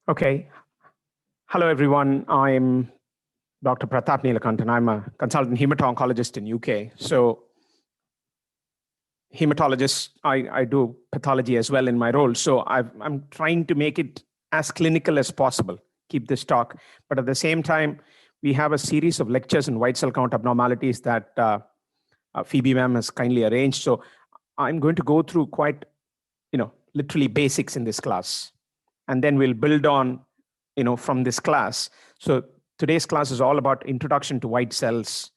Okay. Hello, everyone. I'm Dr. Pratap. I'm a consultant hemato-oncologist in UK. So hematologist, I do pathology as well in my role. So I'm trying to make it as clinical as possible, keep this talk. But at the same time, we have a series of lectures in white cell count abnormalities that Phoebe ma'am has kindly arranged. So I'm going to go through quite, literally basics in this class. And then we'll build on, from this class. So today's class is all about introduction to white cells,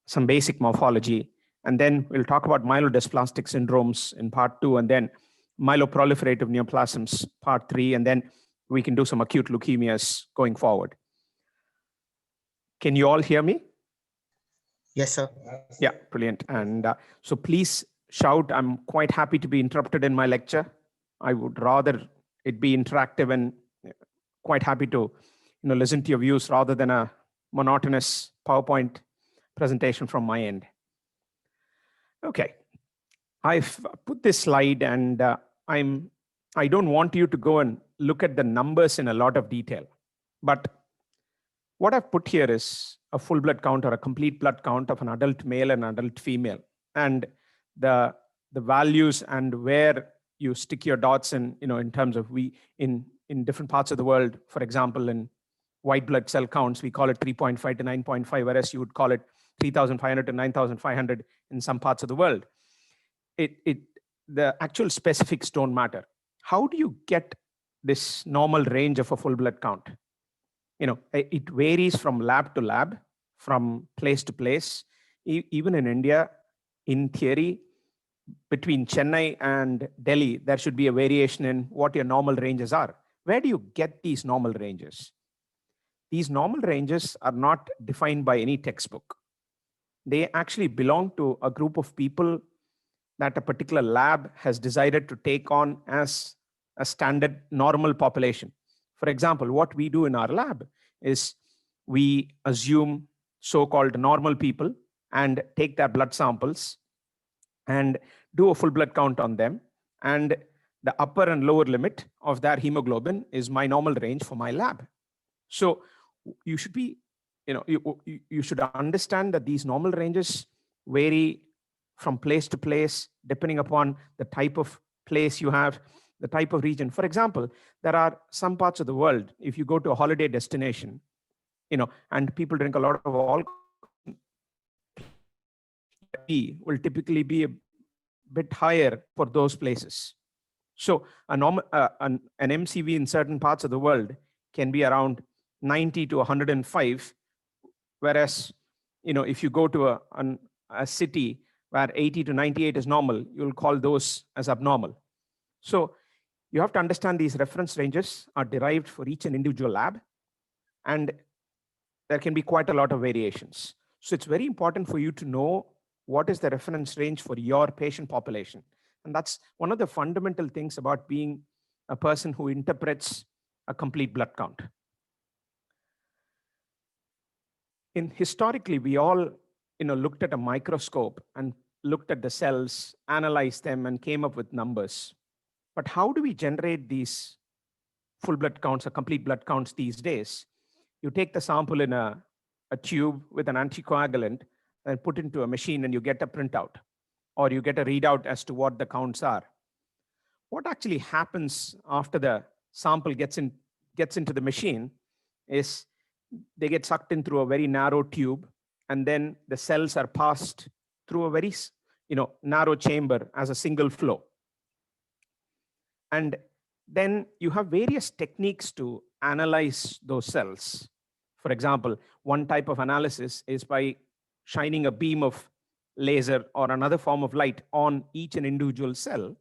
some basic morphology, and then we'll talk about myelodysplastic syndromes in part 2, and then myeloproliferative neoplasms, part 3, and then we can do some acute leukemias going forward. Can you all hear me? Yes, sir. Yeah, brilliant. And so please shout. I'm quite happy to be interrupted in my lecture. I would rather it be interactive and quite happy to listen to your views rather than a monotonous PowerPoint presentation from my end. Okay, I've put this slide, and I don't want you to go and look at the numbers in a lot of detail, but what I've put here is a full blood count or a complete blood count of an adult male and adult female, and the values and where you stick your dots in, in terms of in different parts of the world. For example, in white blood cell counts, we call it 3.5 to 9.5, whereas you would call it 3,500 to 9,500 in some parts of the world. The actual specifics don't matter. How do you get this normal range of a full blood count? It varies from lab to lab, from place to place. Even in India, in theory, between Chennai and Delhi, there should be a variation in what your normal ranges are. Where do you get these normal ranges? These normal ranges are not defined by any textbook. They actually belong to a group of people that a particular lab has decided to take on as a standard normal population. For example, what we do in our lab is we assume so-called normal people and take their blood samples and do a full blood count on them. And the upper and lower limit of their hemoglobin is my normal range for my lab. So you should be, you should understand that these normal ranges vary from place to place, depending upon the type of place you have, the type of region. For example, there are some parts of the world, if you go to a holiday destination, and people drink a lot of alcohol, will typically be a bit higher for those places. So an MCV in certain parts of the world can be around 90 to 105, whereas if you go to a city where 80 to 98 is normal, you'll call those as abnormal. So you have to understand these reference ranges are derived for each and individual lab, and there can be quite a lot of variations. So it's very important for you to know what is the reference range for your patient population. And that's one of the fundamental things about being a person who interprets a complete blood count. Historically, we all looked at a microscope and looked at the cells, analyzed them, and came up with numbers. But how do we generate these full blood counts or complete blood counts these days? You take the sample in a tube with an anticoagulant and put into a machine, and you get a printout, or you get a readout as to what the counts are. What actually happens after the sample gets into the machine is they get sucked in through a very narrow tube, and then the cells are passed through a very narrow chamber as a single flow. And then you have various techniques to analyze those cells. For example, one type of analysis is by shining a beam of laser or another form of light on each and individual cell,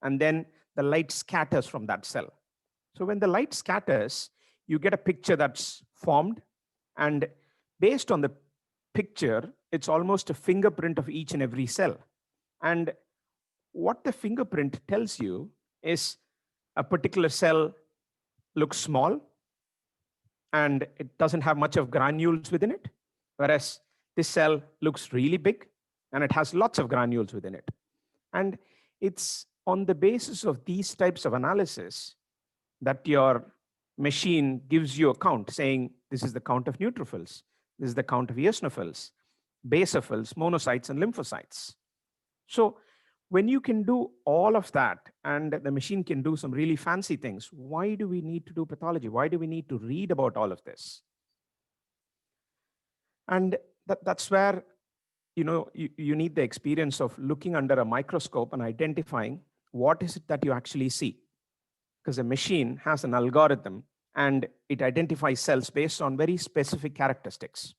and then the light scatters from that cell. So when the light scatters, you get a picture that's formed, and based on the picture, it's almost a fingerprint of each and every cell. And what the fingerprint tells you is a particular cell looks small and it doesn't have much of granules within it, whereas this cell looks really big and it has lots of granules within it. And it's on the basis of these types of analysis that your machine gives you a count saying, this is the count of neutrophils, this is the count of eosinophils, basophils, monocytes, and lymphocytes. So when you can do all of that and the machine can do some really fancy things, why do we need to do pathology? Why do we need to read about all of this? And that's where you need the experience of looking under a microscope and identifying what is it that you actually see. Because a machine has an algorithm and it identifies cells based on very specific characteristics.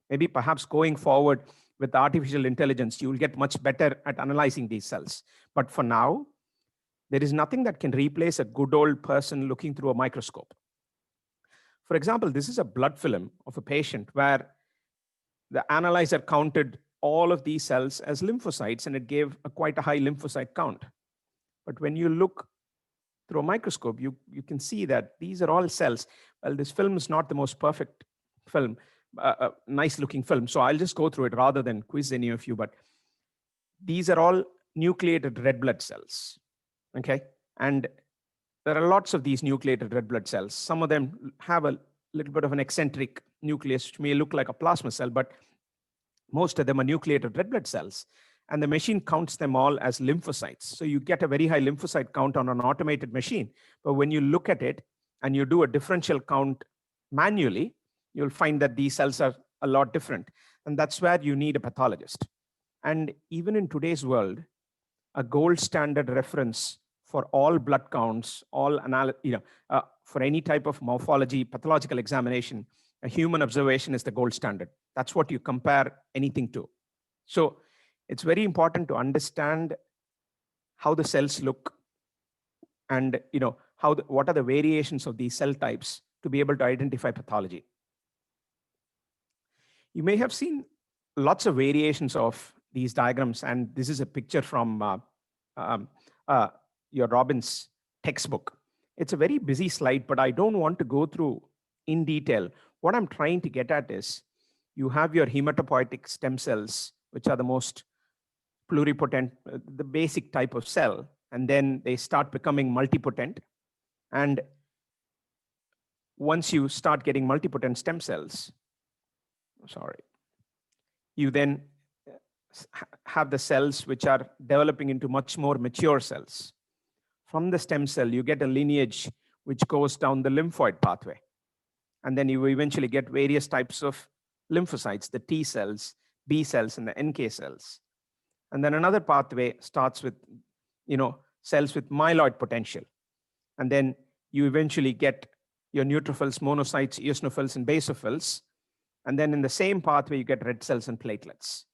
Maybe perhaps going forward with artificial intelligence, you will get much better at analyzing these cells. But for now, there is nothing that can replace a good old person looking through a microscope. For example, this is a blood film of a patient where the analyzer counted all of these cells as lymphocytes, and it gave quite a high lymphocyte count. But when you look through a microscope, you can see that these are all cells. Well, this film is not the most perfect film, nice looking film. So I'll just go through it rather than quiz any of you, but these are all nucleated red blood cells, okay? And there are lots of these nucleated red blood cells. Some of them have a little bit of an eccentric nucleus, which may look like a plasma cell, but most of them are nucleated red blood cells. And the machine counts them all as lymphocytes. So you get a very high lymphocyte count on an automated machine. But when you look at it and you do a differential count manually, you'll find that these cells are a lot different. And that's where you need a pathologist. And even in today's world, a gold standard reference for all blood counts, all for any type of morphology, pathological examination, a human observation is the gold standard. That's what you compare anything to. So it's very important to understand how the cells look and what are the variations of these cell types to be able to identify pathology. You may have seen lots of variations of these diagrams, and this is a picture from your Robbins textbook. It's a very busy slide, but I don't want to go through in detail. What I'm trying to get at is you have your haematopoietic stem cells, which are the most pluripotent, the basic type of cell, and then they start becoming multipotent. And once you start getting multipotent stem cells, you then have the cells which are developing into much more mature cells. From the stem cell, you get a lineage which goes down the lymphoid pathway. And then you eventually get various types of lymphocytes, the T cells, B cells, and the NK cells. And then another pathway starts with, cells with myeloid potential. And then you eventually get your neutrophils, monocytes, eosinophils, and basophils. And then in the same pathway, you get red cells and platelets.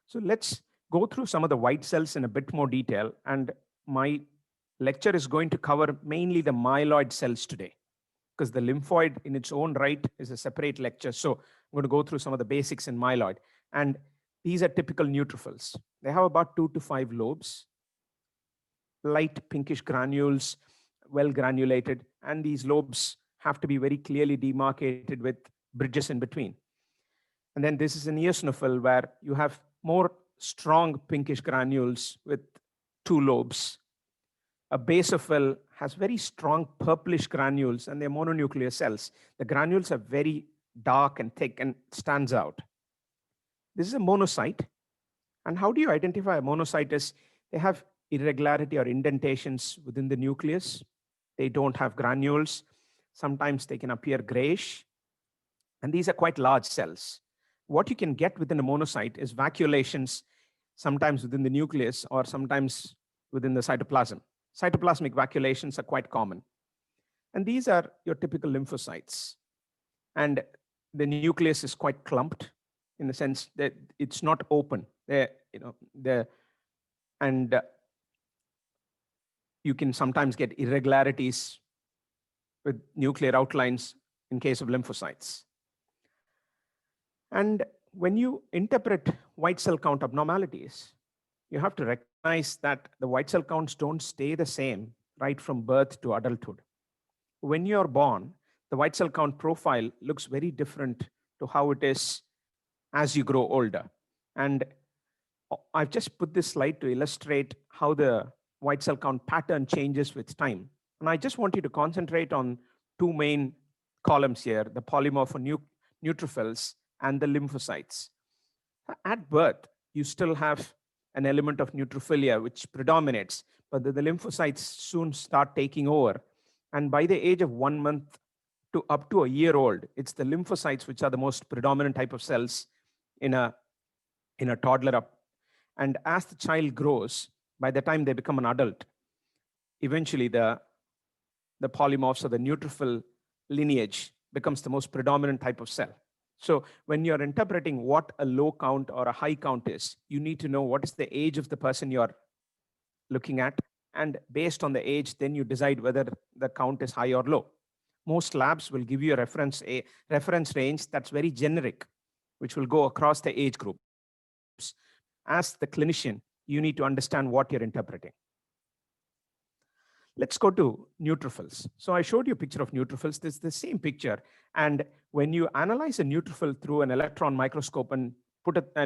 So let's go through some of the white cells in a bit more detail. And my lecture is going to cover mainly the myeloid cells today, because the lymphoid in its own right is a separate lecture. So I'm going to go through some of the basics in myeloid. And these are typical neutrophils. They have about 2 to 5 lobes, light pinkish granules, well granulated. And these lobes have to be very clearly demarcated with bridges in between. And then this is an eosinophil where you have more strong pinkish granules with 2 lobes. A basophil has very strong purplish granules, and they're mononuclear cells. The granules are very dark and thick and stands out. This is a monocyte. And how do you identify a monocyte? Is they have irregularity or indentations within the nucleus. They don't have granules. Sometimes they can appear grayish. And these are quite large cells. What you can get within a monocyte is vacuolations, sometimes within the nucleus or sometimes within the cytoplasm. Cytoplasmic vacuolations are quite common. And these are your typical lymphocytes. And the nucleus is quite clumped in the sense that it's not open. You can sometimes get irregularities with nuclear outlines in case of lymphocytes. And when you interpret white cell count abnormalities, you have to recognize that the white cell counts don't stay the same right from birth to adulthood. When you're born, the white cell count profile looks very different to how it is as you grow older. And I've just put this slide to illustrate how the white cell count pattern changes with time. And I just want you to concentrate on two main columns here, the polymorph or neutrophils and the lymphocytes. At birth, you still have an element of neutrophilia which predominates, but the lymphocytes soon start taking over. And by the age of 1 month to up to a year old, it's the lymphocytes which are the most predominant type of cells in a toddler up. And as the child grows, by the time they become an adult, eventually the polymorphs or the neutrophil lineage becomes the most predominant type of cell. So when you're interpreting what a low count or a high count is, you need to know what is the age of the person you're looking at. And based on the age, then you decide whether the count is high or low. Most labs will give you a reference range that's very generic, which will go across the age groups. As the clinician, you need to understand what you're interpreting. Let's go to neutrophils. So I showed you a picture of neutrophils. This is the same picture. And when you analyze a neutrophil through an electron microscope and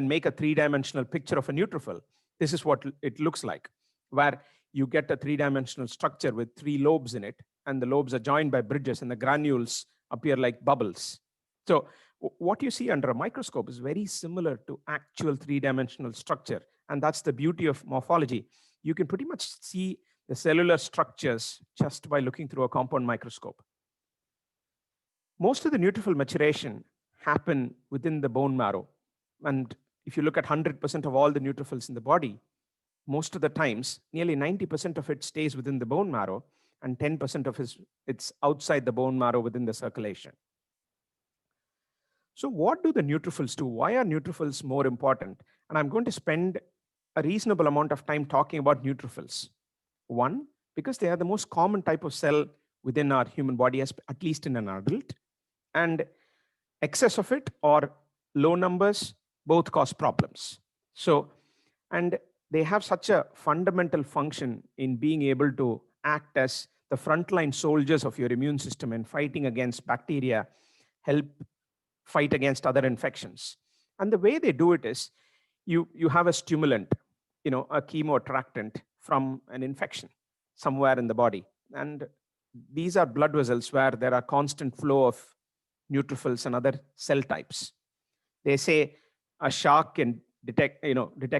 make a three-dimensional picture of a neutrophil, this is what it looks like, where you get a three-dimensional structure with 3 lobes in it, and the lobes are joined by bridges, and the granules appear like bubbles. So what you see under a microscope is very similar to actual three-dimensional structure. And that's the beauty of morphology. You can pretty much see the cellular structures just by looking through a compound microscope. Most of the neutrophil maturation happen within the bone marrow. And if you look at 100% of all the neutrophils in the body, most of the times, nearly 90% of it stays within the bone marrow, and 10% of it's outside the bone marrow within the circulation. So what do the neutrophils do? Why are neutrophils more important? And I'm going to spend a reasonable amount of time talking about neutrophils. One, because they are the most common type of cell within our human body, at least in an adult. And excess of it or low numbers both cause problems. So, and they have such a fundamental function in being able to act as the frontline soldiers of your immune system and fighting against bacteria, help fight against other infections. And the way they do it is you have a stimulant, a chemoattractant from an infection somewhere in the body. And these are blood vessels where there are constant flow of neutrophils and other cell types. They say a shark can detect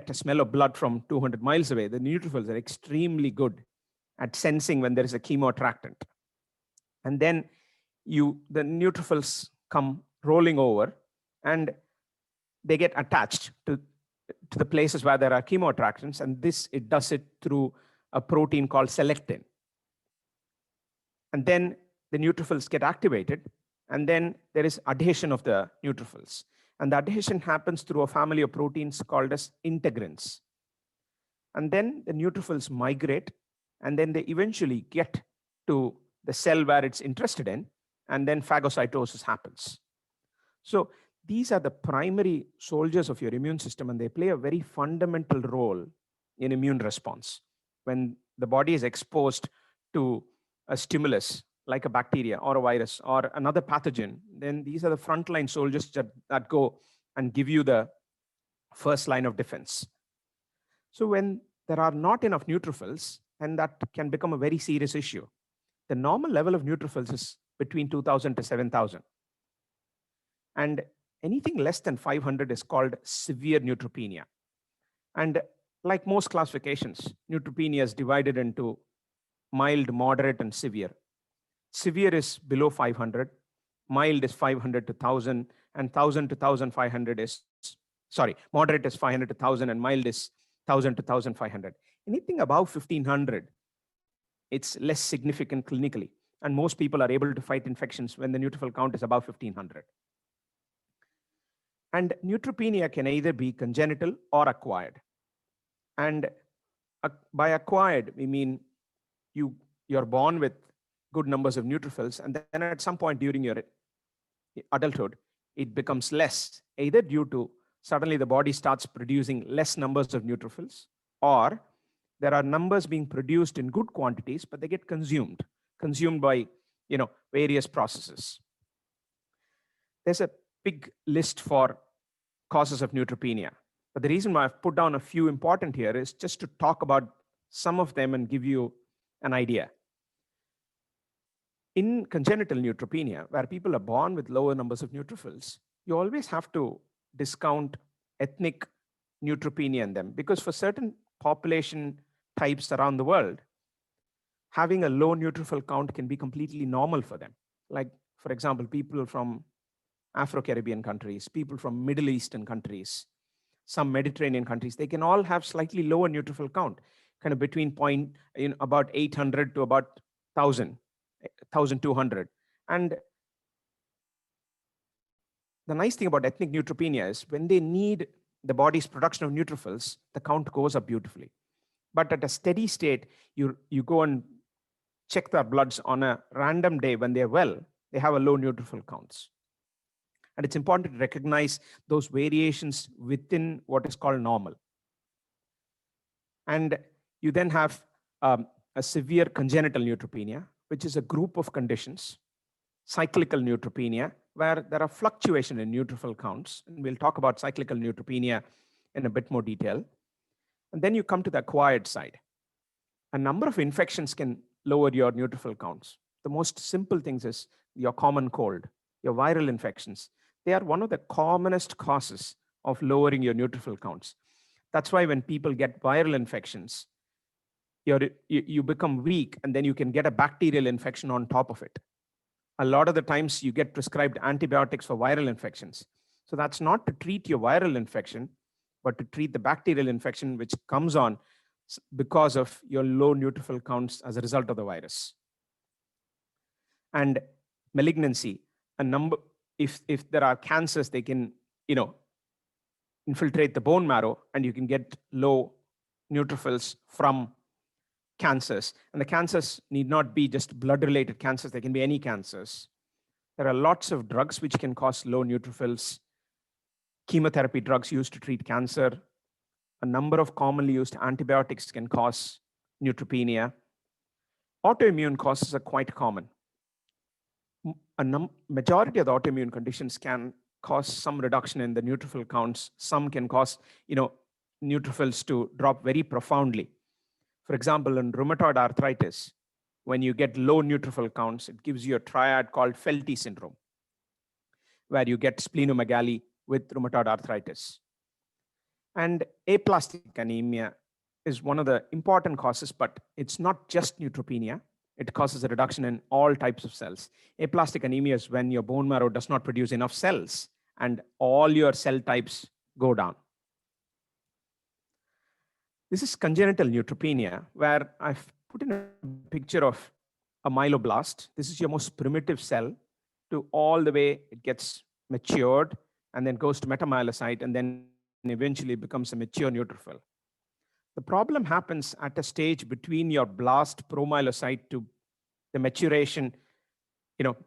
a smell of blood from 200 miles away. The neutrophils are extremely good at sensing when there is a chemoattractant. And then the neutrophils come rolling over and they get attached to the places where there are chemoattractants, and it does it through a protein called selectin. And then the neutrophils get activated, and then there is adhesion of the neutrophils. And the adhesion happens through a family of proteins called as integrins. And then the neutrophils migrate, and then they eventually get to the cell where it's interested in, and then phagocytosis happens. So these are the primary soldiers of your immune system, and they play a very fundamental role in immune response. When the body is exposed to a stimulus like a bacteria or a virus or another pathogen, then these are the frontline soldiers that go and give you the first line of defense. So when there are not enough neutrophils, and that can become a very serious issue. The normal level of neutrophils is between 2,000 to 7,000. And anything less than 500 is called severe neutropenia. And like most classifications, neutropenia is divided into mild, moderate, and severe. Severe is below 500, mild is 500 to 1,000, and 1,000 to 1,500 moderate is 500 to 1,000, and mild is 1,000 to 1,500. Anything above 1,500, it's less significant clinically. And most people are able to fight infections when the neutrophil count is above 1,500. And neutropenia can either be congenital or acquired. And by acquired, we mean you're born with good numbers of neutrophils, and then at some point during your adulthood, it becomes less, either due to suddenly the body starts producing less numbers of neutrophils, or there are numbers being produced in good quantities, but they get consumed by various processes. There's a big list for causes of neutropenia. But the reason why I've put down a few important here is just to talk about some of them and give you an idea. In congenital neutropenia, where people are born with lower numbers of neutrophils, you always have to discount ethnic neutropenia in them, because for certain population types around the world, having a low neutrophil count can be completely normal for them. Like, for example, people from Afro-Caribbean countries, people from Middle Eastern countries, some Mediterranean countries, they can all have slightly lower neutrophil count, kind of between about 800 to about 1000, 1200. And the nice thing about ethnic neutropenia is when they need the body's production of neutrophils, the count goes up beautifully. But at a steady state, you go and check their bloods on a random day when they're well, they have a low neutrophil counts. And it's important to recognize those variations within what is called normal. And you then have a severe congenital neutropenia, which is a group of conditions. Cyclical neutropenia, where there are fluctuation in neutrophil counts. And we'll talk about cyclical neutropenia in a bit more detail. And then you come to the acquired side. A number of infections can lower your neutrophil counts. The most simple things is your common cold, your viral infections. They are one of the commonest causes of lowering your neutrophil counts. That's why when people get viral infections, you become weak, and then you can get a bacterial infection on top of it. A lot of the times you get prescribed antibiotics for viral infections. So that's not to treat your viral infection, but to treat the bacterial infection which comes on because of your low neutrophil counts as a result of the virus. And malignancy, if there are cancers, they can infiltrate the bone marrow, and you can get low neutrophils from cancers. And the cancers need not be just blood-related cancers. They can be any cancers. There are lots of drugs which can cause low neutrophils. Chemotherapy drugs used to treat cancer. A number of commonly used antibiotics can cause neutropenia. Autoimmune causes are quite common. Majority of the autoimmune conditions can cause some reduction in the neutrophil counts. Some can cause neutrophils to drop very profoundly. For example, in rheumatoid arthritis, when you get low neutrophil counts, it gives you a triad called Felty syndrome, where you get splenomegaly with rheumatoid arthritis. And aplastic anemia is one of the important causes, but it's not just neutropenia. It causes a reduction in all types of cells. Aplastic anemia is when your bone marrow does not produce enough cells, and all your cell types go down. This is congenital neutropenia, where I've put in a picture of a myeloblast. This is your most primitive cell, to all the way it gets matured and then goes to metamyelocyte, and then eventually becomes a mature neutrophil. The problem happens at a stage between your blast promyelocyte to the maturation,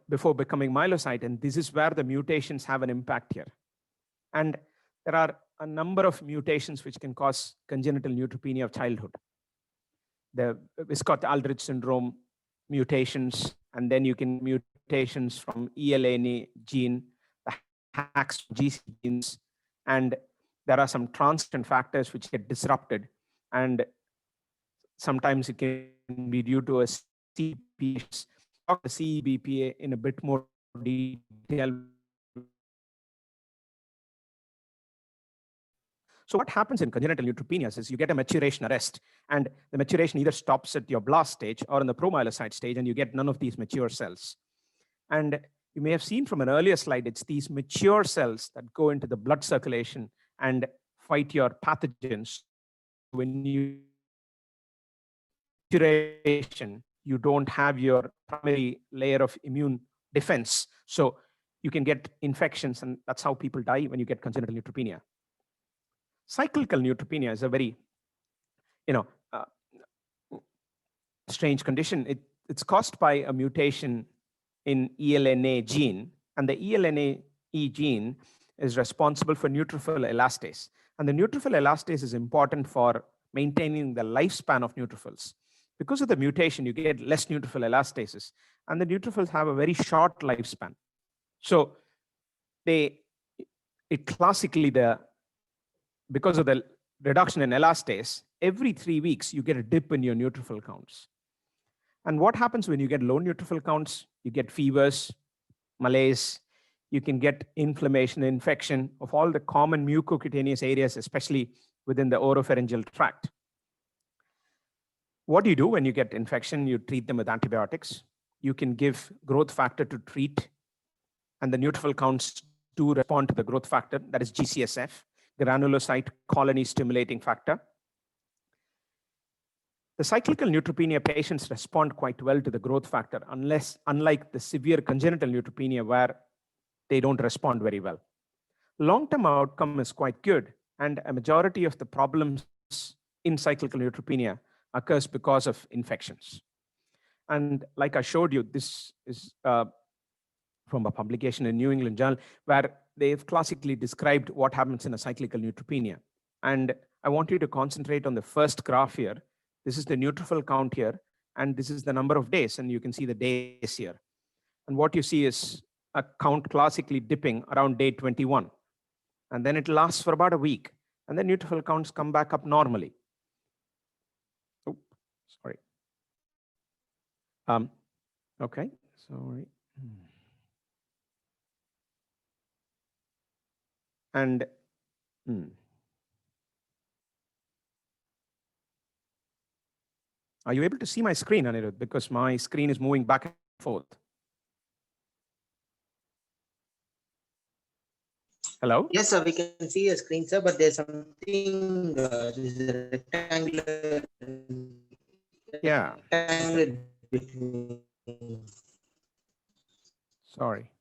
before becoming myelocyte. And this is where the mutations have an impact here. And there are a number of mutations which can cause congenital neutropenia of childhood. The Wiskott-Aldrich syndrome mutations, and then you can mutations from ELNA gene, the HAX GC genes, and there are some transcription factors which get disrupted, and sometimes it can be due to a CBPA. Talk the CBPA in a bit more detail. So what happens in congenital neutropenias is you get a maturation arrest, and the maturation either stops at your blast stage or in the promyelocyte stage, and you get none of these mature cells. And you may have seen from an earlier slide, it's these mature cells that go into the blood circulation and fight your pathogens. When you maturation, you don't have your primary layer of immune defense. So you can get infections, and that's how people die when you get congenital neutropenia. Cyclical neutropenia is a very, strange condition. It's caused by a mutation in ELNA gene, and the ELNA gene is responsible for neutrophil elastase. And the neutrophil elastase is important for maintaining the lifespan of neutrophils. Because of the mutation, you get less neutrophil elastases, and the neutrophils have a very short lifespan. So because of the reduction in elastase, every 3 weeks, you get a dip in your neutrophil counts. And what happens when you get low neutrophil counts? You get fevers, malaise, you can get inflammation, infection of all the common mucocutaneous areas, especially within the oropharyngeal tract. What do you do when you get infection? You treat them with antibiotics. You can give growth factor to treat, and the neutrophil counts to respond to the growth factor, that is GCSF, granulocyte colony stimulating factor. The cyclical neutropenia patients respond quite well to the growth factor, unlike the severe congenital neutropenia where they don't respond very well. Long-term outcome is quite good, and a majority of the problems in cyclical neutropenia occurs because of infections. And like I showed you, this is from a publication in New England Journal, where they've classically described what happens in a cyclical neutropenia. And I want you to concentrate on the first graph here. This is the neutrophil count here, and this is the number of days, and you can see the days here. And what you see is a count classically dipping around day 21. And then it lasts for about a week, and then neutrophil counts come back up normally. Oh, sorry. Okay, sorry. And are you able to see my screen, Anirudh? Because my screen is moving back and forth. Hello? Yes, sir. We can see your screen, sir, but there's something rectangular. Yeah. Rectangular between. Sorry.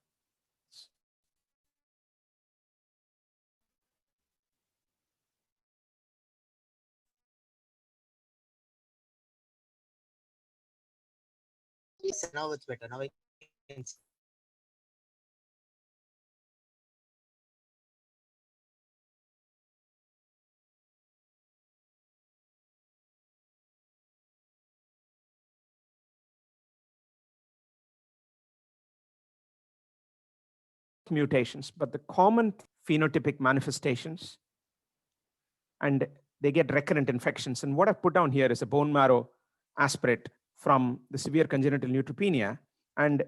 Yes, sir, now it's better. Now I can see. Mutations, but the common phenotypic manifestations, and they get recurrent infections. And what I've put down here is a bone marrow aspirate from the severe congenital neutropenia. And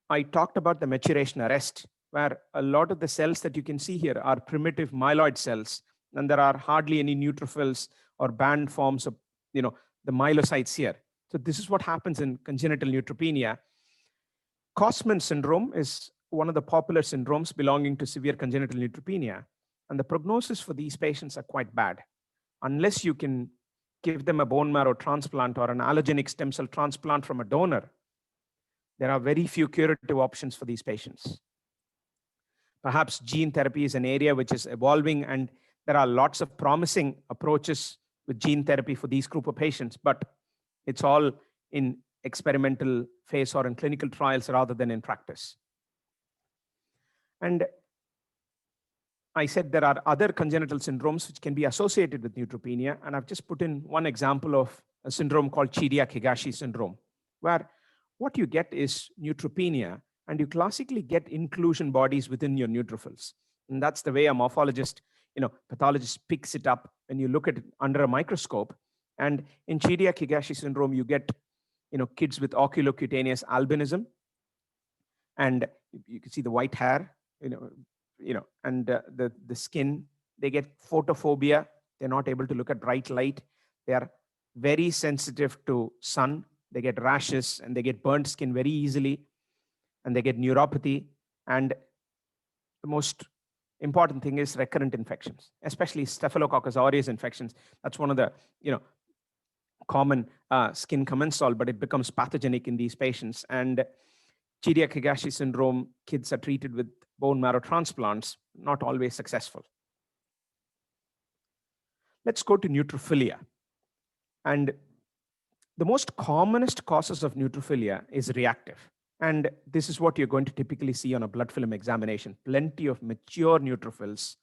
I talked about the maturation arrest, where a lot of the cells that you can see here are primitive myeloid cells, and there are hardly any neutrophils or band forms of the myelocytes here. So this is what happens in congenital neutropenia. Kosman syndrome is one of the popular syndromes belonging to severe congenital neutropenia. And the prognosis for these patients are quite bad. Unless you can give them a bone marrow transplant or an allogenic stem cell transplant from a donor, there are very few curative options for these patients. Perhaps gene therapy is an area which is evolving, and there are lots of promising approaches with gene therapy for these group of patients, but it's all in experimental phase or in clinical trials rather than in practice. And I said there are other congenital syndromes which can be associated with neutropenia, and I've just put in one example of a syndrome called Chidiac-Higashi syndrome, where what you get is neutropenia, and you classically get inclusion bodies within your neutrophils. And that's the way a morphologist, pathologist picks it up when you look at it under a microscope. And in Chidiac-Higashi syndrome, you get kids with oculocutaneous albinism, and you can see the white hair, and the skin. They get photophobia. They're not able to look at bright light. They are very sensitive to sun. They get rashes, and they get burnt skin very easily, and they get neuropathy. And the most important thing is recurrent infections, especially Staphylococcus aureus infections. That's one of the common skin commensal, but it becomes pathogenic in these patients. And Chidiac-Higashi syndrome kids are treated with bone marrow transplants, not always successful. Let's go to neutrophilia. And the most commonest causes of neutrophilia is reactive. And this is what you're going to typically see on a blood film examination. Plenty of mature neutrophils.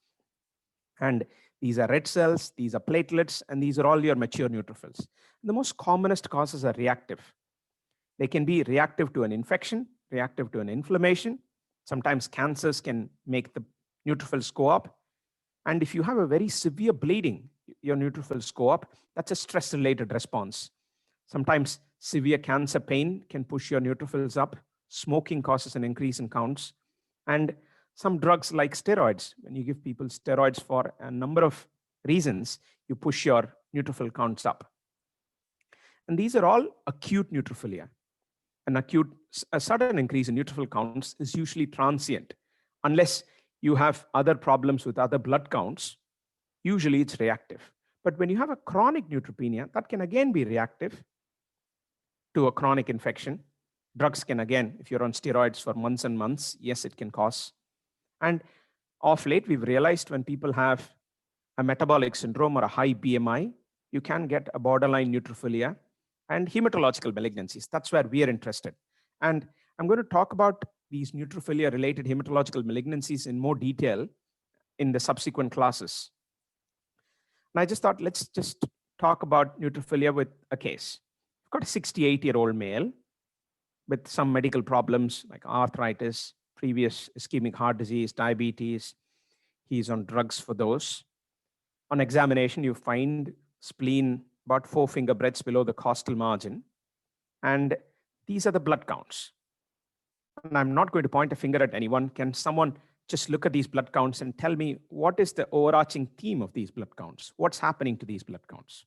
And these are red cells, these are platelets, and these are all your mature neutrophils. And the most commonest causes are reactive. They can be reactive to an infection, reactive to an inflammation. Sometimes cancers can make the neutrophils go up. And if you have a very severe bleeding, your neutrophils go up. That's a stress-related response. Sometimes severe cancer pain can push your neutrophils up. Smoking causes an increase in counts. And some drugs like steroids, when you give people steroids for a number of reasons, you push your neutrophil counts up. And these are all acute neutrophilia. A sudden increase in neutrophil counts is usually transient. Unless you have other problems with other blood counts, usually it's reactive. But when you have a chronic neutropenia, that can again be reactive to a chronic infection. Drugs can again, if you're on steroids for months and months, yes, it can cause. And of late, we've realized when people have a metabolic syndrome or a high BMI, you can get a borderline neutrophilia and hematological malignancies. That's where we are interested. And I'm going to talk about these neutrophilia-related hematological malignancies in more detail in the subsequent classes. And I just thought, let's just talk about neutrophilia with a case. I've got a 68-year-old male with some medical problems like arthritis, previous ischemic heart disease, diabetes. He's on drugs for those. On examination, you find spleen about 4 finger breadths below the costal margin. And these are the blood counts. And I'm not going to point a finger at anyone. Can someone just look at these blood counts and tell me what is the overarching theme of these blood counts? What's happening to these blood counts?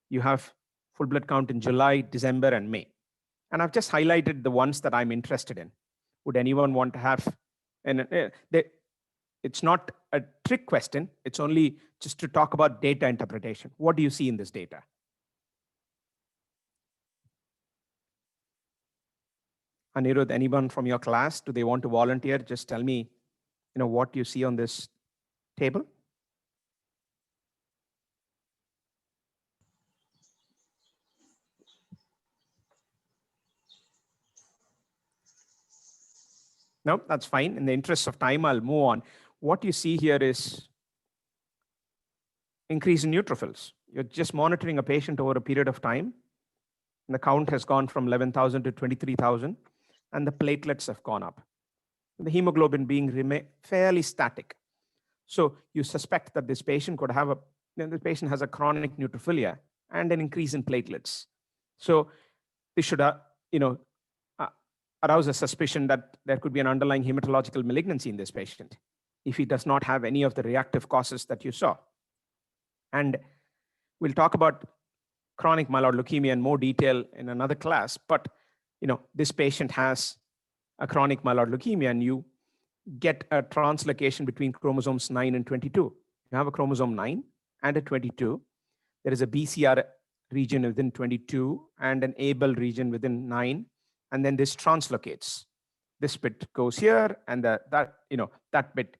You have full blood count in July, December, and May. And I've just highlighted the ones that I'm interested in. Would anyone want to have, it's not a trick question. It's only just to talk about data interpretation. What do you see in this data? Anirudh, anyone from your class, do they want to volunteer? Just tell me, what you see on this table. No, that's fine. In the interest of time, I'll move on. What you see here is increase in neutrophils. You're just monitoring a patient over a period of time. And the count has gone from 11,000 to 23,000, and the platelets have gone up. The hemoglobin being fairly static. So you suspect that this patient could have this patient has a chronic neutrophilia and an increase in platelets. So this should, arouse a suspicion that there could be an underlying hematological malignancy in this patient if he does not have any of the reactive causes that you saw. And we'll talk about chronic myeloid leukemia in more detail in another class, but this patient has a chronic myeloid leukemia and you get a translocation between chromosomes 9 and 22. You have a chromosome 9 and a 22. There is a BCR region within 22 and an ABL region within 9. And then this translocates. This bit goes here, and that bit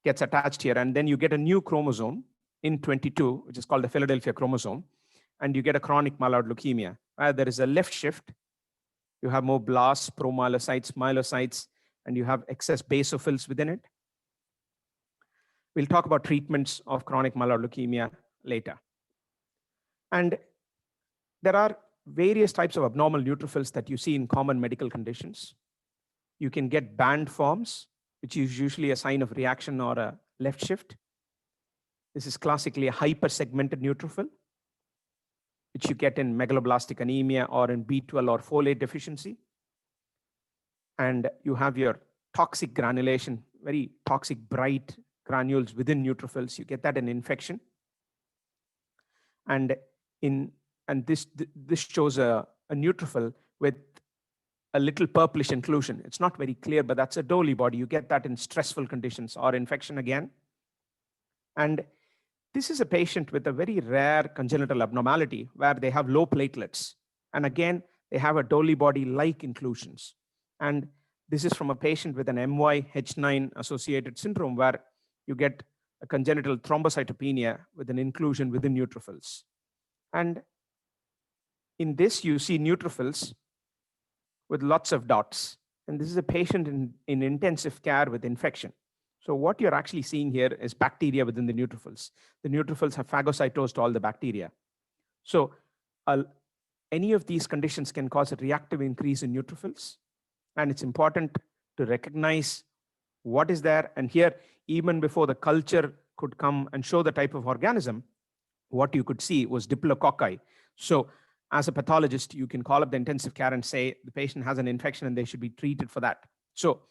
gets attached here. And then you get a new chromosome in 22, which is called the Philadelphia chromosome. And you get a chronic myeloid leukemia. There is a left shift. You have more blasts, promyelocytes, myelocytes, and you have excess basophils within it. We'll talk about treatments of chronic myeloid leukemia later. And there are various types of abnormal neutrophils that you see in common medical conditions. You can get band forms, which is usually a sign of reaction or a left shift. This is classically a hypersegmented neutrophil, which you get in megaloblastic anemia or in B12 or folate deficiency. And you have your toxic granulation, very toxic bright granules within neutrophils. You get that in infection. And this shows a neutrophil with a little purplish inclusion. It's not very clear, but that's a Dolly body. You get that in stressful conditions or infection again. And this is a patient with a very rare congenital abnormality where they have low platelets. And again, they have a Dolly body-like inclusions. And this is from a patient with an MYH9 associated syndrome where you get a congenital thrombocytopenia with an inclusion within neutrophils. And in this, you see neutrophils with lots of dots. And this is a patient in intensive care with infection. So what you're actually seeing here is bacteria within the neutrophils. The neutrophils have phagocytosed all the bacteria. So any of these conditions can cause a reactive increase in neutrophils. And it's important to recognize what is there. And here, even before the culture could come and show the type of organism, what you could see was diplococci. So as a pathologist, you can call up the intensive care and say the patient has an infection and they should be treated for that. So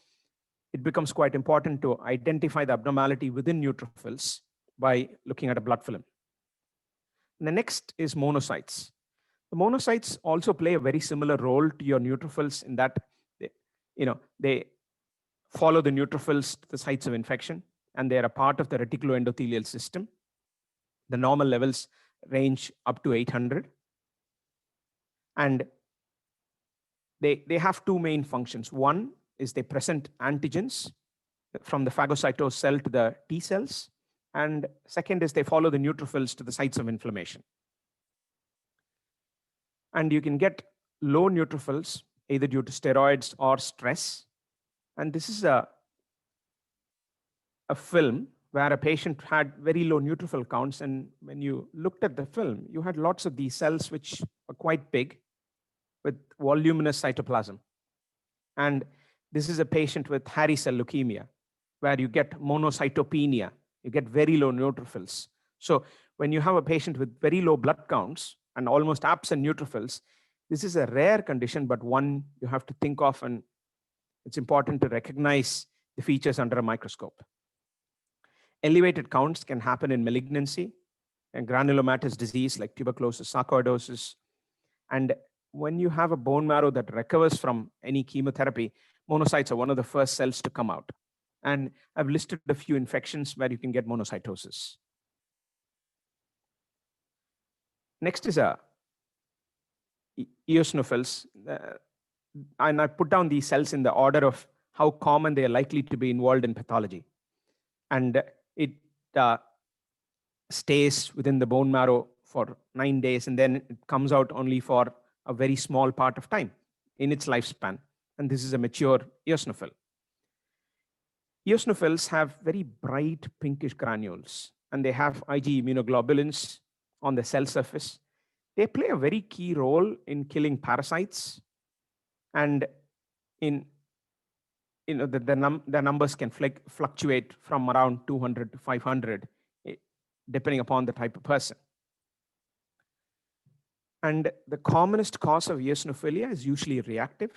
it becomes quite important to identify the abnormality within neutrophils by looking at a blood film. And the next is monocytes. The monocytes also play a very similar role to your neutrophils in that they follow the neutrophils to the sites of infection, and they are a part of the reticuloendothelial system. The normal levels range up to 800. And they have two main functions. One is they present antigens from the phagocytosed cell to the T cells. And second is they follow the neutrophils to the sites of inflammation. And you can get low neutrophils either due to steroids or stress. And this is a film where a patient had very low neutrophil counts. And when you looked at the film, you had lots of these cells which are quite big with voluminous cytoplasm. And this is a patient with hairy cell leukemia, where you get monocytopenia, you get very low neutrophils. So when you have a patient with very low blood counts and almost absent neutrophils, this is a rare condition, but one you have to think of, and it's important to recognize the features under a microscope. Elevated counts can happen in malignancy and granulomatous disease like tuberculosis, sarcoidosis. And when you have a bone marrow that recovers from any chemotherapy, monocytes are one of the first cells to come out. And I've listed a few infections where you can get monocytosis. Next is eosinophils. And I put down these cells in the order of how common they are likely to be involved in pathology. And it stays within the bone marrow for 9 days, and then it comes out only for a very small part of time in its lifespan. And this is a mature eosinophil. Eosinophils have very bright pinkish granules, and they have Ig immunoglobulins on the cell surface. They play a very key role in killing parasites, and the numbers can fluctuate from around 200 to 500, depending upon the type of person. And the commonest cause of eosinophilia is usually reactive.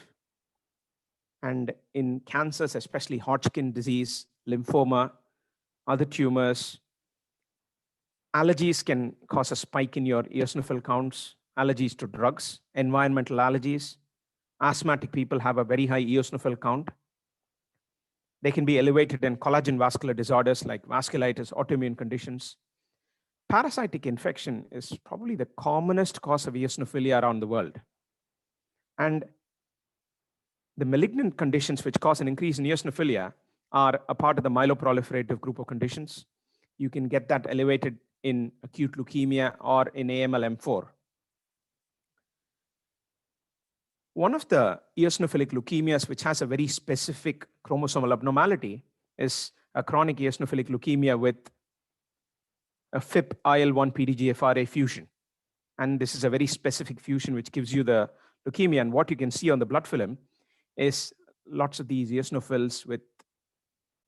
And in cancers, especially Hodgkin disease, lymphoma, other tumors, allergies can cause a spike in your eosinophil counts, allergies to drugs, environmental allergies. Asthmatic people have a very high eosinophil count. They can be elevated in collagen vascular disorders like vasculitis, autoimmune conditions. Parasitic infection is probably the commonest cause of eosinophilia around the world. And the malignant conditions which cause an increase in eosinophilia are a part of the myeloproliferative group of conditions. You can get that elevated in acute leukemia or in AML-M4. One of the eosinophilic leukemias which has a very specific chromosomal abnormality is a chronic eosinophilic leukemia with a FIP-IL-1 PDGFRA fusion. And this is a very specific fusion which gives you the leukemia. And what you can see on the blood film is lots of these eosinophils with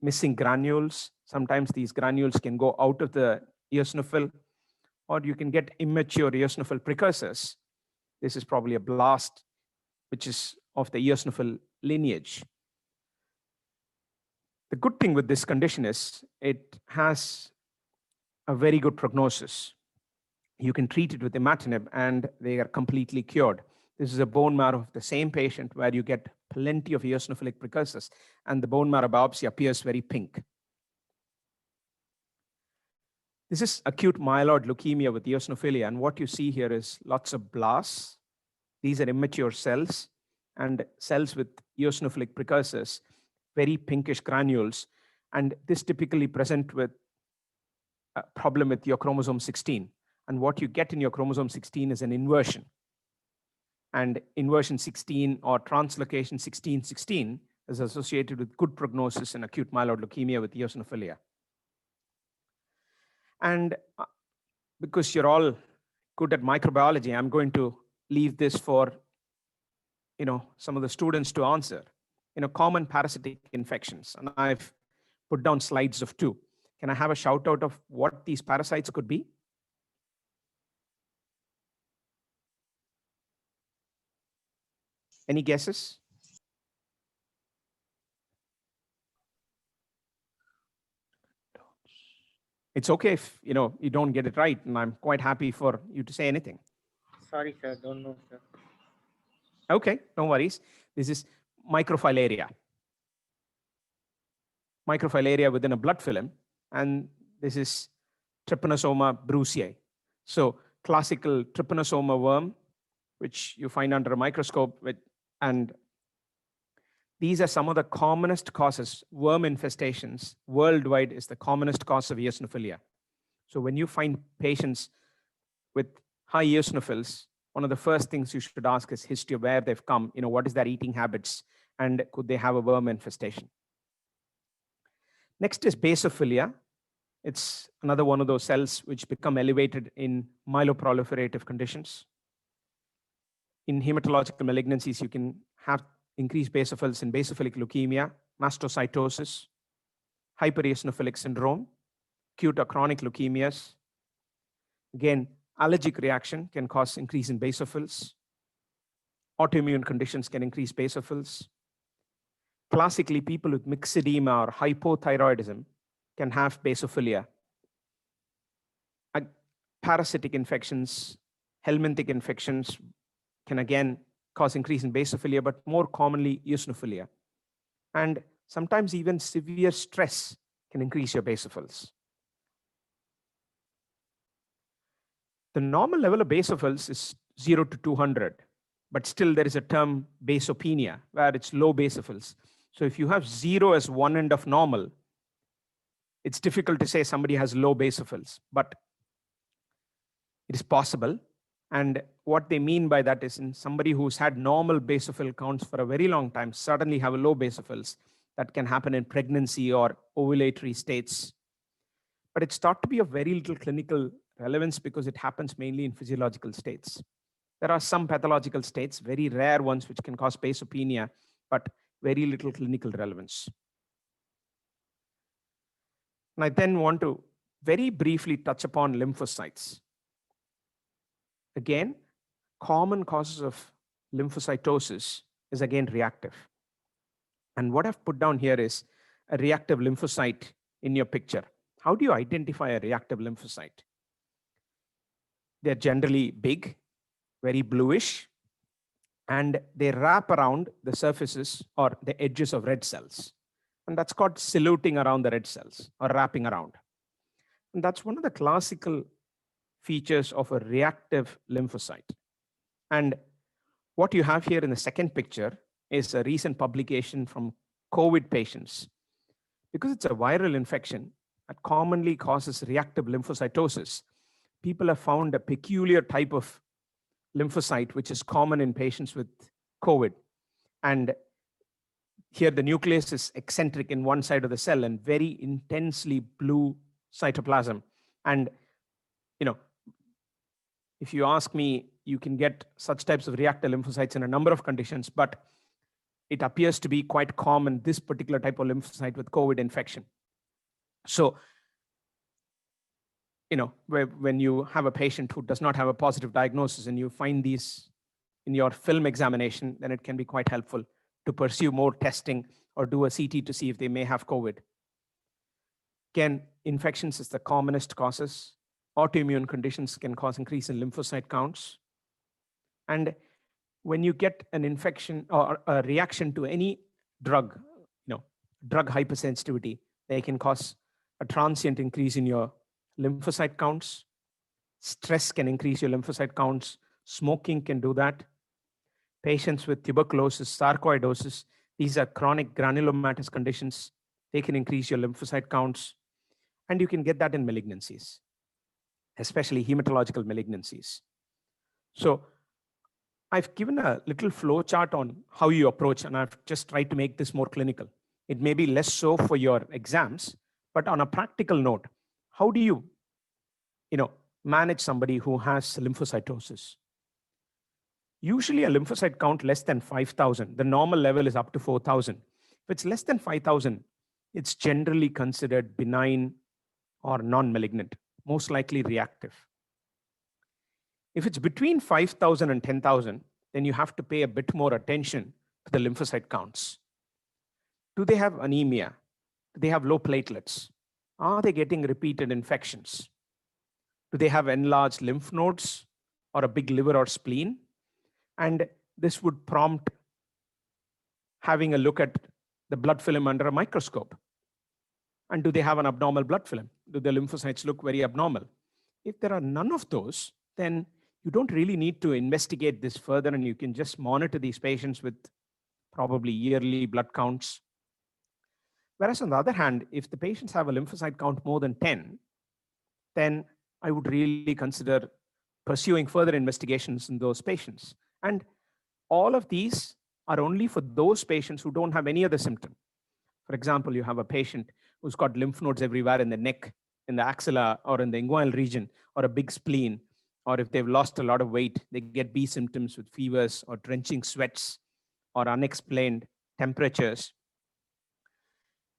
missing granules. Sometimes these granules can go out of the eosinophil, or you can get immature eosinophil precursors. This is probably a blast, which is of the eosinophil lineage. The good thing with this condition is it has a very good prognosis. You can treat it with imatinib and they are completely cured. This is a bone marrow of the same patient where you get plenty of eosinophilic precursors, and the bone marrow biopsy appears very pink. This is acute myeloid leukemia with eosinophilia, and what you see here is lots of blasts. These are immature cells, and cells with eosinophilic precursors, very pinkish granules, and this typically present with a problem with your chromosome 16. And what you get in your chromosome 16 is an inversion. And inversion 16 or translocation 16-16 is associated with good prognosis in acute myeloid leukemia with eosinophilia. And because you're all good at microbiology, I'm going to leave this for some of the students to answer. Common parasitic infections, and I've put down slides of 2. Can I have a shout out of what these parasites could be? Any guesses? It's okay if you don't get it right, and I'm quite happy for you to say anything. Sorry, sir. Don't know, sir. Okay, no worries. This is microfilaria. Microfilaria within a blood film, and this is Trypanosoma brucei. So classical trypanosoma worm, which you find under a microscope, and these are some of the commonest causes. Worm infestations worldwide is the commonest cause of eosinophilia. So when you find patients with high eosinophils, one of the first things you should ask is history of where they've come, what is their eating habits, and could they have a worm infestation? Next is basophilia. It's another one of those cells which become elevated in myeloproliferative conditions. In hematological malignancies, you can have increased basophils in basophilic leukemia, mastocytosis, hypereosinophilic syndrome, acute or chronic leukemias. Again, allergic reaction can cause increase in basophils. Autoimmune conditions can increase basophils. Classically, people with myxedema or hypothyroidism can have basophilia. Parasitic infections, helminthic infections can again cause increase in basophilia, but more commonly eosinophilia. And sometimes even severe stress can increase your basophils. The normal level of basophils is 0 to 200, but still there is a term basopenia, where it's low basophils. So if you have 0 as one end of normal, it's difficult to say somebody has low basophils, but it is possible. And what they mean by that is, in somebody who's had normal basophil counts for a very long time, suddenly have a low basophils. That can happen in pregnancy or ovulatory states. But it's thought to be of very little clinical relevance because it happens mainly in physiological states. There are some pathological states, very rare ones, which can cause basopenia, but very little clinical relevance. And I then want to very briefly touch upon lymphocytes. Again, common causes of lymphocytosis is again reactive. And what I've put down here is a reactive lymphocyte in your picture. How do you identify a reactive lymphocyte? They're generally big, very bluish, and they wrap around the surfaces or the edges of red cells. And that's called saluting around the red cells or wrapping around. And that's one of the classical features of a reactive lymphocyte. And what you have here in the second picture is a recent publication from COVID patients. Because it's a viral infection that commonly causes reactive lymphocytosis, people have found a peculiar type of lymphocyte, which is common in patients with COVID. And here the nucleus is eccentric in one side of the cell and very intensely blue cytoplasm. And, if you ask me, you can get such types of reactive lymphocytes in a number of conditions, but it appears to be quite common, this particular type of lymphocyte with COVID infection. So, when you have a patient who does not have a positive diagnosis and you find these in your film examination, then it can be quite helpful to pursue more testing or do a CT to see if they may have COVID. Again, infections is the commonest causes. Autoimmune conditions can cause increase in lymphocyte counts. And when you get an infection or a reaction to any drug, drug hypersensitivity, they can cause a transient increase in your lymphocyte counts. Stress can increase your lymphocyte counts. Smoking can do that. Patients with tuberculosis, sarcoidosis, these are chronic granulomatous conditions. They can increase your lymphocyte counts. And you can get that in malignancies, especially hematological malignancies. So I've given a little flow chart on how you approach, and I've just tried to make this more clinical. It may be less so for your exams, but on a practical note, how do you, manage somebody who has lymphocytosis? Usually a lymphocyte count less than 5,000. The normal level is up to 4,000. If it's less than 5,000, it's generally considered benign or non-malignant, most likely reactive. If it's between 5,000 and 10,000, then you have to pay a bit more attention to the lymphocyte counts. Do they have anemia? Do they have low platelets? Are they getting repeated infections? Do they have enlarged lymph nodes or a big liver or spleen? And this would prompt having a look at the blood film under a microscope. And do they have an abnormal blood film? Do the lymphocytes look very abnormal? If there are none of those, then you don't really need to investigate this further, and you can just monitor these patients with probably yearly blood counts. Whereas on the other hand, if the patients have a lymphocyte count more than 10, then I would really consider pursuing further investigations in those patients. And all of these are only for those patients who don't have any other symptom. For example, you have a patient who's got lymph nodes everywhere in the neck, in the axilla, or in the inguinal region, or a big spleen, or if they've lost a lot of weight, they get B symptoms with fevers or drenching sweats or unexplained temperatures,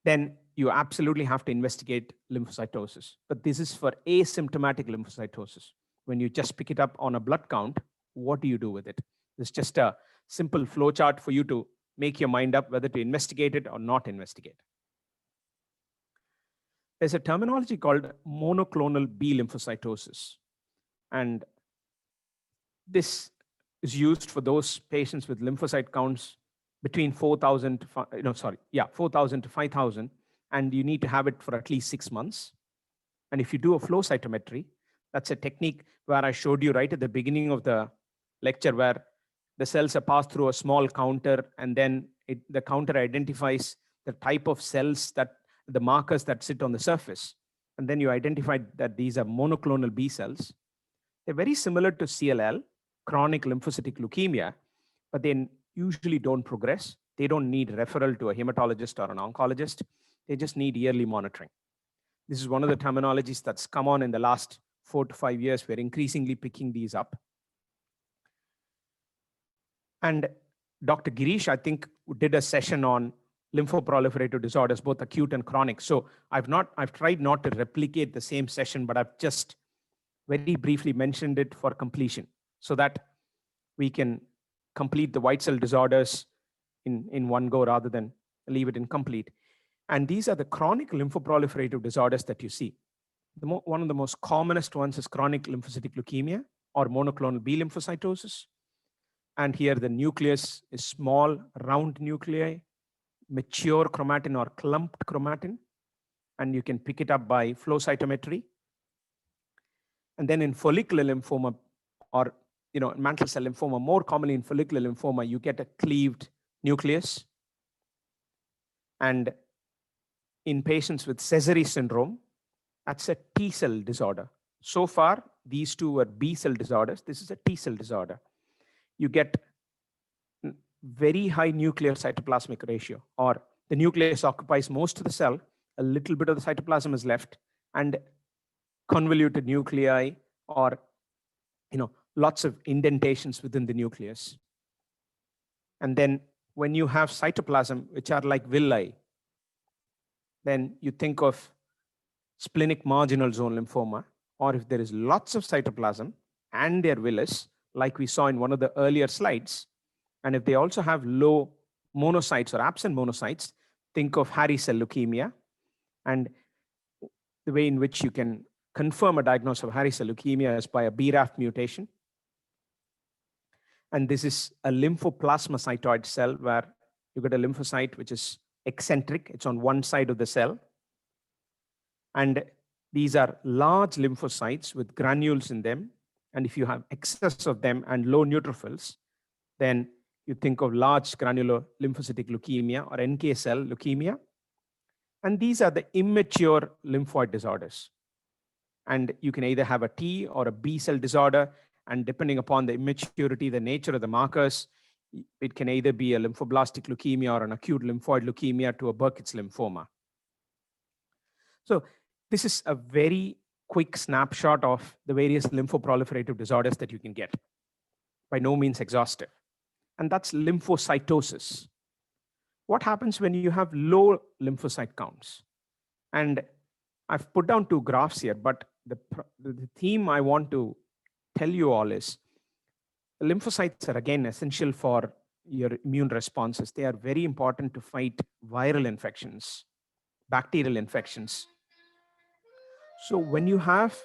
then you absolutely have to investigate lymphocytosis. But this is for asymptomatic lymphocytosis. When you just pick it up on a blood count, what do you do with it? It's just a simple flow chart for you to make your mind up whether to investigate it or not investigate. There's a terminology called monoclonal B lymphocytosis. And this is used for those patients with lymphocyte counts between 4,000 to 4,000 to 5,000, and you need to have it for at least 6 months. And if you do a flow cytometry, that's a technique where I showed you right at the beginning of the lecture, where the cells are passed through a small counter, and then the counter identifies the type of cells, that the markers that sit on the surface. And then you identify that these are monoclonal B cells. They're very similar to CLL, chronic lymphocytic leukemia, but they usually don't progress. They don't need referral to a hematologist or an oncologist. They just need yearly monitoring. This is one of the terminologies that's come on in the last 4 to 5 years. We're increasingly picking these up. And Dr. Girish, I think, did a session on lymphoproliferative disorders, both acute and chronic. So I've tried not to replicate the same session, but I've just very briefly mentioned it for completion so that we can complete the white cell disorders in one go rather than leave it incomplete. And these are the chronic lymphoproliferative disorders that you see. One of the most commonest ones is chronic lymphocytic leukemia or monoclonal B lymphocytosis. And here the nucleus is small, round nuclei, mature chromatin or clumped chromatin, and you can pick it up by flow cytometry. And then in follicular lymphoma, or mantle cell lymphoma, more commonly in follicular lymphoma, you get a cleaved nucleus. And in patients with Sézary syndrome, that's a T cell disorder. So far, these two were B cell disorders. This is a T cell disorder. You get very high nuclear cytoplasmic ratio, or the nucleus occupies most of the cell, a little bit of the cytoplasm is left, and convoluted nuclei, or lots of indentations within the nucleus. And then when you have cytoplasm, which are like villi, then you think of splenic marginal zone lymphoma, or if there is lots of cytoplasm and they're villus, like we saw in one of the earlier slides, and if they also have low monocytes or absent monocytes, think of hairy cell leukemia. And the way in which you can confirm a diagnosis of hairy cell leukemia is by a BRAF mutation. And this is a lymphoplasmacytoid cell where you get a lymphocyte which is eccentric. It's on one side of the cell. And these are large lymphocytes with granules in them. And if you have excess of them and low neutrophils, then you think of large granular lymphocytic leukemia or NK cell leukemia. And these are the immature lymphoid disorders. And you can either have a T or a B cell disorder. And depending upon the immaturity, the nature of the markers, it can either be a lymphoblastic leukemia or an acute lymphoid leukemia to a Burkitt's lymphoma. So this is a very quick snapshot of the various lymphoproliferative disorders that you can get. By no means exhaustive. And that's lymphocytosis. What happens when you have low lymphocyte counts? And I've put down 2 graphs here, but the theme I want to tell you all is lymphocytes are again essential for your immune responses. They are very important to fight viral infections, bacterial infections. So when you have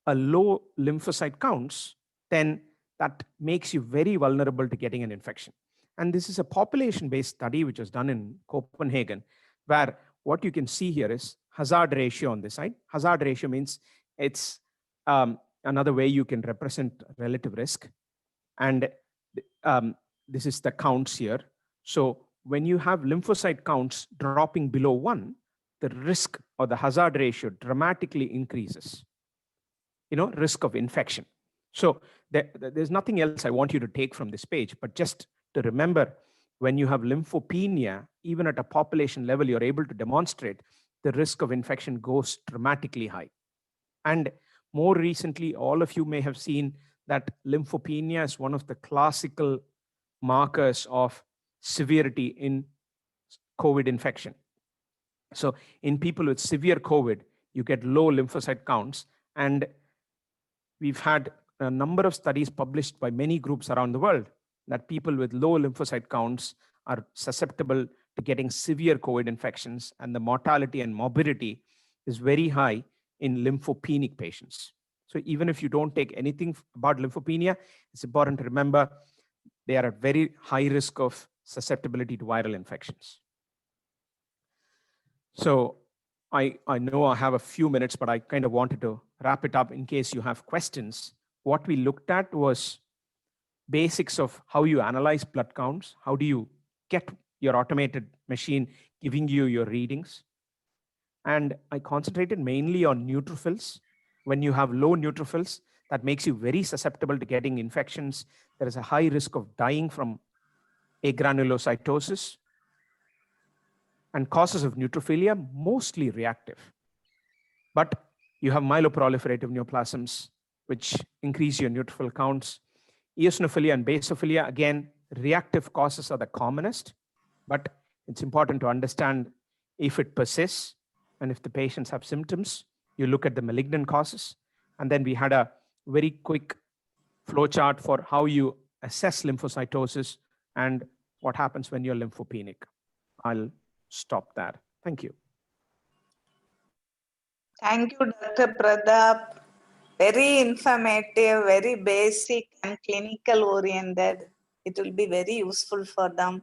a low lymphocyte counts, then that makes you very vulnerable to getting an infection. And this is a population-based study which was done in Copenhagen, where what you can see here is hazard ratio on this side. Hazard ratio means it's another way you can represent relative risk. And this is the counts here. So when you have lymphocyte counts dropping below 1, the risk or the hazard ratio dramatically increases, risk of infection. So there's nothing else I want you to take from this page, but just to remember, when you have lymphopenia, even at a population level, you're able to demonstrate the risk of infection goes dramatically high. And more recently, all of you may have seen that lymphopenia is one of the classical markers of severity in COVID infection. So in people with severe COVID, you get low lymphocyte counts. And we've had a number of studies published by many groups around the world that people with low lymphocyte counts are susceptible to getting severe COVID infections, and the mortality and morbidity is very high in lymphopenic patients. So even if you don't take anything about lymphopenia, it's important to remember they are at very high risk of susceptibility to viral infections. So I know I have a few minutes, but I kind of wanted to wrap it up in case you have questions. What we looked at was basics of how you analyze blood counts. How do you get your automated machine giving you your readings? And I concentrated mainly on neutrophils. When you have low neutrophils, that makes you very susceptible to getting infections. There is a high risk of dying from agranulocytosis. And causes of neutrophilia, mostly reactive. But you have myeloproliferative neoplasms, which increase your neutrophil counts. Eosinophilia and basophilia, again, reactive causes are the commonest, but it's important to understand if it persists and if the patients have symptoms, you look at the malignant causes. And then we had a very quick flowchart for how you assess lymphocytosis and what happens when you're lymphopenic. I'll stop there. Thank you. Thank you, Dr. Pratap. Very informative, very basic and clinical oriented. It will be very useful for them.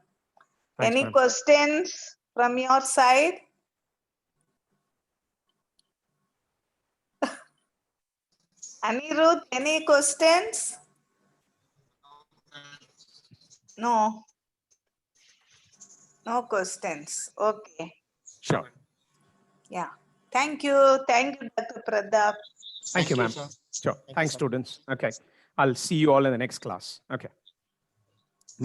Thanks, Any ma'am. questions from your side? Anirudh, any questions? No. No questions. Okay. Sure. Yeah. Thank you. Thank you, Dr. Pratap. Thank you, ma'am. Sure. Thanks, students. Okay. I'll see you all in the next class. Okay.